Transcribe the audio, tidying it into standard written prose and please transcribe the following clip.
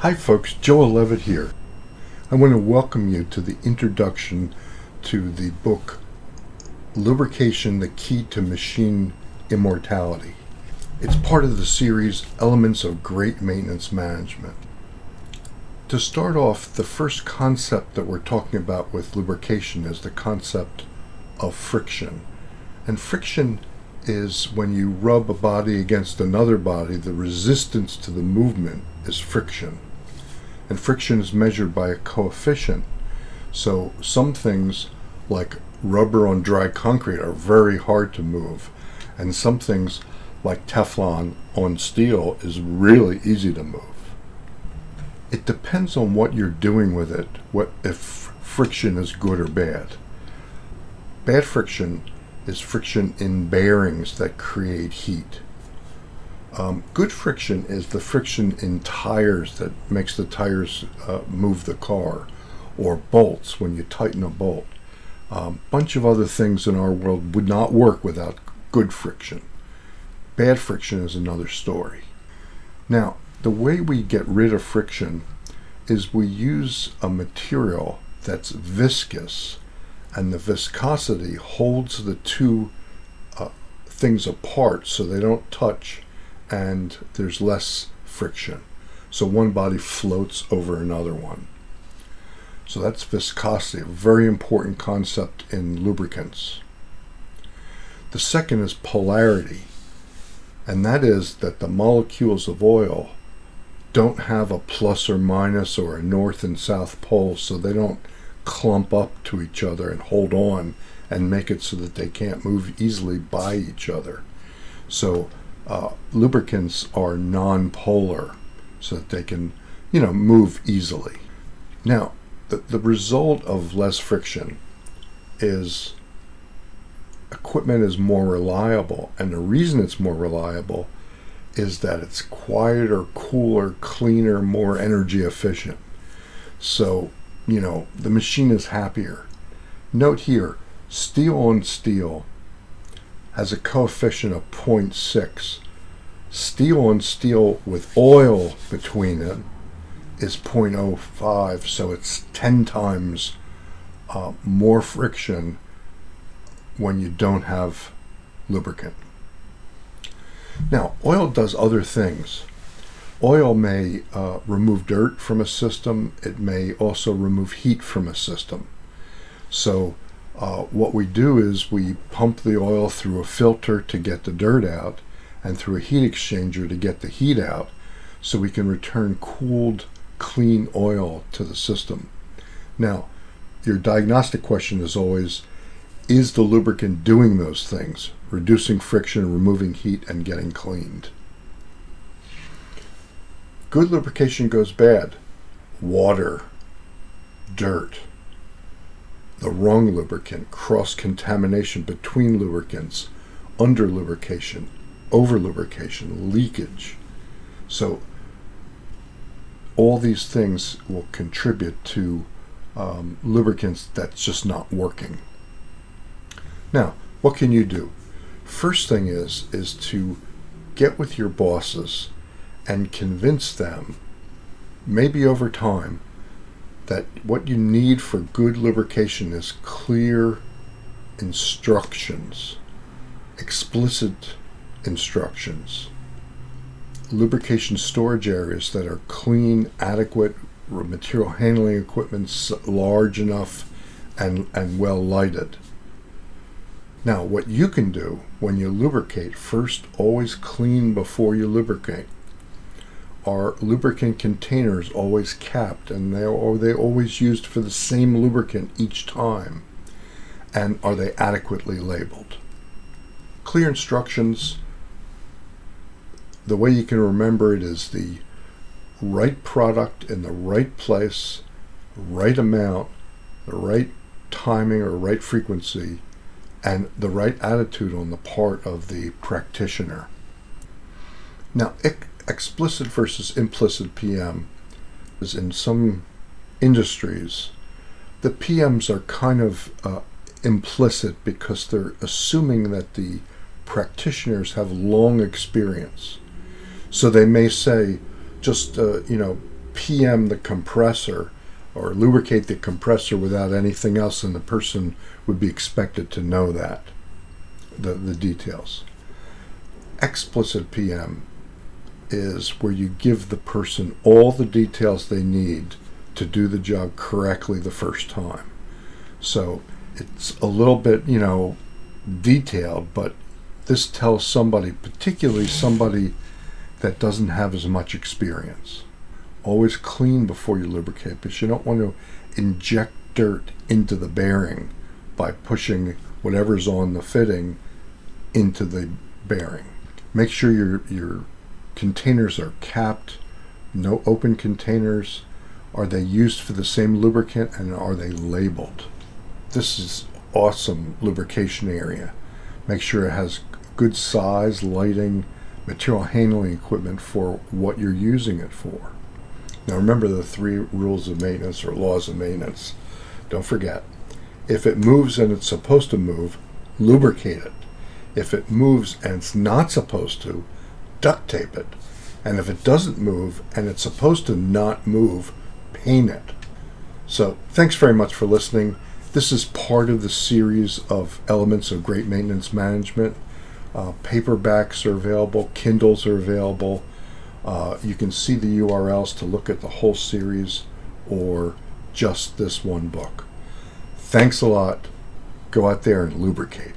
Hi folks, Joel Levitt here. I want to welcome you to the introduction to the book Lubrication, the Key to Machine Immortality. It's part of the series Elements of Great Maintenance Management. To start off, the first concept that we're talking about with lubrication is the concept of friction. And friction is when you rub a body against another body, the resistance to the movement is friction. And friction is measured by a coefficient. So some things like rubber on dry concrete are very hard to move, and some things like Teflon on steel is really easy to move. It depends on what you're doing with it, if friction is good or bad. Bad friction is friction in bearings that create heat. Good friction is the friction in tires that makes the tires move the car, or bolts when you tighten a bolt. Bunch of other things in our world would not work without good friction. Bad friction is another story. Now, the way we get rid of friction is we use a material that's viscous, and the viscosity holds the two things apart so they don't touch, and there's less friction. So one body floats over another one. So that's viscosity, a very important concept in lubricants. The second is polarity, and that is that the molecules of oil don't have a plus or minus or a north and south pole, so they don't clump up to each other and hold on and make it so that they can't move easily by each other. So lubricants are non-polar so that they can, move easily. Now, the result of less friction is equipment is more reliable, and the reason it's more reliable is that it's quieter, cooler, cleaner, more energy efficient. So, the machine is happier. Note here, steel on steel has a coefficient of 0.6. Steel on steel with oil between them is 0.05, so it's 10 times more friction when you don't have lubricant. Now, oil does other things. Oil may remove dirt from a system. It may also remove heat from a system. So what we do is we pump the oil through a filter to get the dirt out, and through a heat exchanger to get the heat out, so we can return cooled, clean oil to the system. Now, your diagnostic question is always, is the lubricant doing those things, reducing friction, removing heat, and getting cleaned? Good lubrication goes bad. Water, dirt, the wrong lubricant, cross-contamination between lubricants, under-lubrication, over-lubrication, leakage. So all these things will contribute to lubricants that's just not working. Now, what can you do? First thing is to get with your bosses and convince them, maybe over time, that what you need for good lubrication is clear instructions, explicit instructions, lubrication storage areas that are clean, adequate, material handling equipment large enough and well lighted. Now, what you can do when you lubricate, first always clean before you lubricate. Are lubricant containers always capped, and are they always used for the same lubricant each time? And are they adequately labeled? Clear instructions, the way you can remember it is the right product in the right place, right amount, the right timing or right frequency, and the right attitude on the part of the practitioner. Now, explicit versus implicit PM is in some industries, the PMs are kind of implicit because they're assuming that the practitioners have long experience. So they may say, just PM the compressor or lubricate the compressor without anything else, and the person would be expected to know that, the details. Explicit PM is where you give the person all the details they need to do the job correctly the first time. So it's a little bit, detailed, but this tells somebody, particularly somebody that doesn't have as much experience. Always clean before you lubricate, because you don't want to inject dirt into the bearing by pushing whatever's on the fitting into the bearing. Make sure your containers are capped, no open containers. Are they used for the same lubricant, and are they labeled? This is awesome lubrication area. Make sure it has good size, lighting, material handling equipment for what you're using it for. Now remember the 3 rules of maintenance or laws of maintenance. Don't forget. If it moves and it's supposed to move, lubricate it. If it moves and it's not supposed to, duct tape it. And if it doesn't move and it's supposed to not move, paint it. So thanks very much for listening. This is part of the series of elements of great maintenance management. Paperbacks are available, Kindles are available. You can see the URLs to look at the whole series or just this one book. Thanks a lot. Go out there and lubricate.